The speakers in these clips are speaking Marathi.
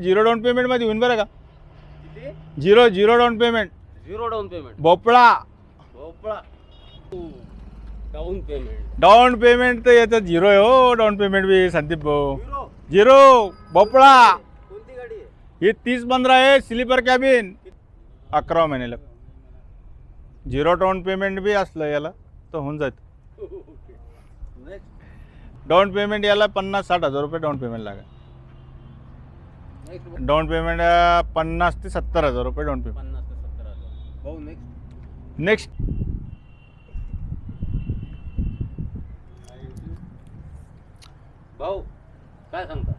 झिरो डाऊन पेमेंट मध्ये होईल बरं का? किती? Zero down payment. Zero down payment. भोपळा. भोपळा. Down payment. डाऊन पेमेंट तर याचं झिरो आहे हो. डाऊन पेमेंट बी संदीप भाऊ झिरो. झिरो. भोपळा. कोणती गाडी आहे? ही 30-15 आहे. Sleeper cabin. 11 महिन्याला. झिरो डाऊन पेमेंट बी असलं याला तर होऊन जातं. नेक्स्ट. डाऊन पेमेंट याला 50-60 हजार रुपये डाऊन पेमेंट लागेल. नेक्स्ट. डाऊन पेमेंट 50 ते 70 हजार रुपये डाऊन पेमेंट. 50 ते 70,000. भाऊ नेक्स्ट. नेक्स्ट भाऊ काय सांगता?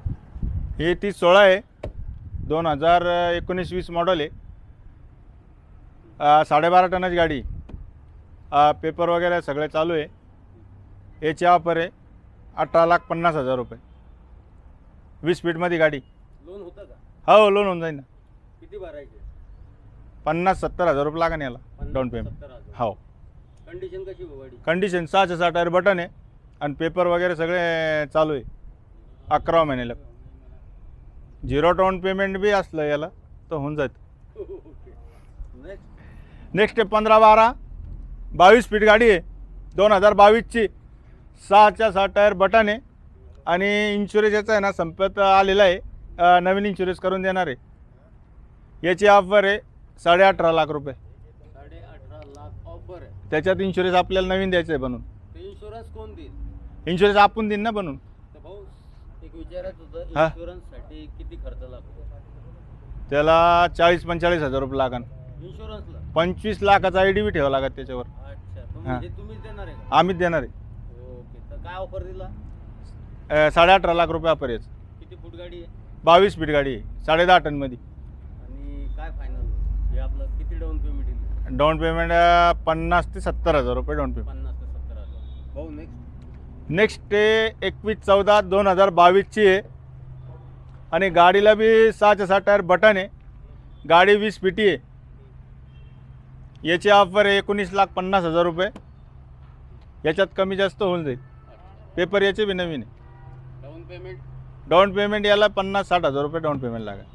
ही 30-16 आहे. 2019-20 मॉडल आहे. 12.5 टनाची गाडी. पेपर वगैरे सगळे चालू आहे. याची ऑफर आहे 18,50,000 रुपये. 20 फीटमध्ये गाडी. लोन होतं का? हो लोन होऊन जाईल ना. किती भरायचे? 50-70 हजार रुपये लागेल याला डाऊन पेमेंट. 70,000. हो. कंडिशन कशी आहे गाडी? कंडिशन 6 टायर बटन आहे आणि पेपर वगैरे सगळे चालू आहे. 11 महिन्याला. झिरो डाऊन पेमेंट बी असलं याला तर होऊन जातं. नेक्स्ट. नेक्स्ट 15-12 22 फीट गाडी आहे. 2022ची. 6 टायर बटन आहे आणि इन्शुरन्स याचा आहे ना संपत आलेला आहे. नवीन इन्शुरन्स करून देणार आहे. याची ऑफर आहे 18.5 लाख रुपये. 18.5 लाख ऑफर आहे. त्याच्यात इन्शुरन्स आपल्याला नवीन द्यायचं आहे बनवून. ते इन्शुरन्स कोण देईल? इन्शुरन्स आपण देईन ना बनवून. तर भाऊ एक विचारायचं होतं, हा. इन्शुरन्ससाठी किती खर्च लागतो? त्याला 40-45 हजार रुपये लागन. इन्शुरन्सला 25 लाखाचा ID बी ठेवा लागत त्याच्यावर. अच्छा. हा. हे तुम्हीच देणार आहे का? आम्हीच देणार आहे. ओके. तर काय ऑफर दिला? 18.5 लाख रुपये ऑफर याचं. किती फूट गाडी आहे 22 फीट गाडी आहे. 10.5 टनमध्ये. आणि काय फायनल? हे आपलं किती डाऊन पेमेंट येईल? डाऊन पेमेंट 50 ते 70 हजार रुपये डाऊन पेमेंट. 50 ते 70,000. भाऊ नेक्स्ट. नेक्स्ट 21-14-2022ची आहे आणि गाडीला बी 6 टायर बटन आहे. गाडी 20 फीटी आहे. याची ऑफर आहे 19,50,000 रुपये. याच्यात कमी जास्त होऊन जाईल. पेपर याचे बी नवीन आहे. Down payment. डाऊन पेमेंट याला 50-60 हजार रुपये डाऊन पेमेंट लागेल.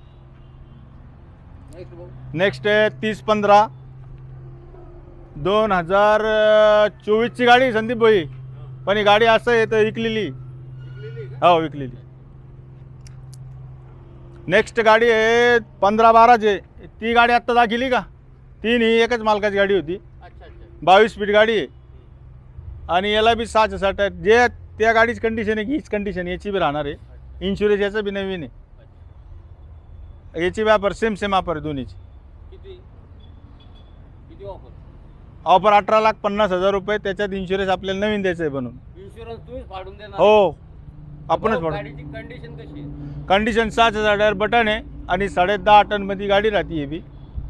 नेक्स्ट भाऊ. नेक्स्ट 30-15 2024ची गाडी संदीप भाई. पण ही गाडी असं आहे तर विकलेली. विकलेली का? हो विकलेली. नेक्स्ट गाडी आहे 15-12 ती गाडी आत्ता दाखिली का? ती ही एकच मालकाची गाडी होती. अच्छा अच्छा. 22 फीट गाडी आहे आणि याला बी 6 टायर. जे त्या गाडीची कंडिशन आहे की हीच कंडिशन याची बी राहणार आहे. इन्शुरन्स याचं बी नवीन आहे. अच्छा. याची व्यापार सेम ऑफर आहे दोन्हीची. किती किती ऑफर? ऑफर 18,50,000 रुपये. त्याच्यात इन्शुरन्स आपल्याला नवीन द्यायचं आहे बनवून. इन्शुरन्स तुम्हीच फाडून देणार? हो आपणच भाऊ, पडू. गाडीची कंडिशन कशी आहे? कंडिशन 6 टायर बटन आहे आणि 10.5 टनमध्ये गाडी राहते. ही बी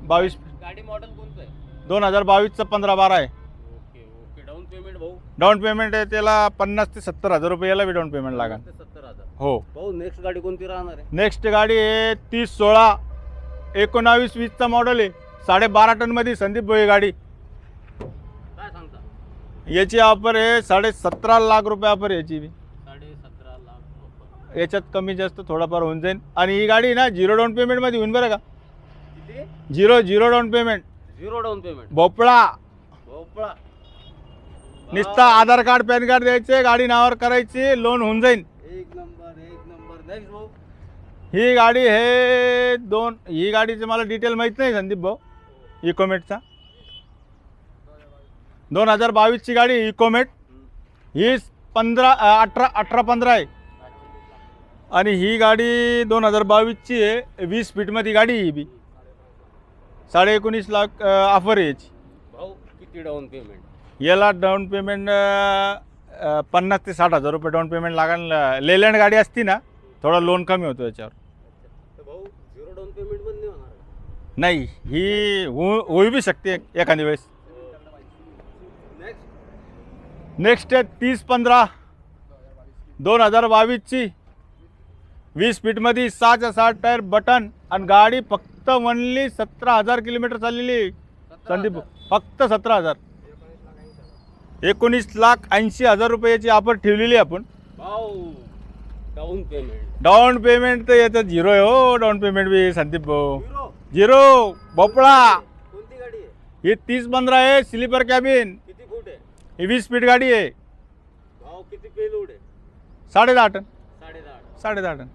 22 गाडी मॉडेल कोणतं आहे? 2022चा 15-12 आहे. Okay okay. डाऊन पेमेंट भाऊ? डाऊन पेमेंट आहे त्याला 50 ते 70 हजार रुपये याला बी डाऊन पेमेंट लागेल. 50 ते 70,000. हो. भाऊ नेक्स्ट गाडी कोणती राहणार आहे? नेक्स्ट गाडी आहे 30-16 19-20चा मॉडेल आहे. 12.5 टनमध्ये संदीप भाई गाडी. काय सांगता? याची ऑफर आहे 17.5 लाख रुपये ऑफर याची बी. 17.5 लाख ऑफर. याच्यात कमी जास्त थोडाफार होऊन जाईल. आणि ही गाडी ना झिरो डाऊन पेमेंटमध्ये होईल बरं का? किती? Zero down payment. Zero down payment. भोपळा. भोपळा. नुसतं आधार कार्ड पॅन कार्ड द्यायचे गाडी नावावर करायची लोन होऊन जाईल. एक नंबर एक नंबर. नेक्स्ट भाऊ. ही गाडी हे ही गाडीचं मला डिटेल माहीत नाही संदीप भाऊ. इकोमेटचा 2022ची गाडी इकोमेट. ही 18-15 आहे आणि ही गाडी 2022ची आहे. 20 फीटमध्ये गाडी ही बी. 19.5 लाख ऑफर आहे याची. भाऊ किती डाऊन पेमेंट? याला डाऊन पेमेंट 50 ते 60 हजार रुपये डाऊन पेमेंट लागेल. लेलँड गाडी असती ना थोडा लोन कमी होतो याच्यावर. तर भाऊ झिरो डाऊन पेमेंट पण नाही होणार? नाही ही होऊ बी शकते एखादी वेळेस. नेक्स्ट. नेक्स्ट 30-15 2022ची 20 फीटमध्ये 6 टायर बटन आणि गाडी फक्त ओनली 17,000 किलोमीटर चाललेली. संदीप फक्त 17,000. 19,80,000 रुपयाची ऑफर ठेवलेली आपण. भाऊ डाऊन पेमेंट डाऊन पेमेंट तर याचं झिरो आहे हो. डाऊन पेमेंट बी संदीप भाऊ हिरो झिरो. भोपळा कोणती गाडी आहे? ही 30-15 आहे. Sleeper cabin. किती फूट आहे? ही 20 फीट गाडी आहे. भाव किती पेलोड आहे? 8.5 साडेदहा. 8.5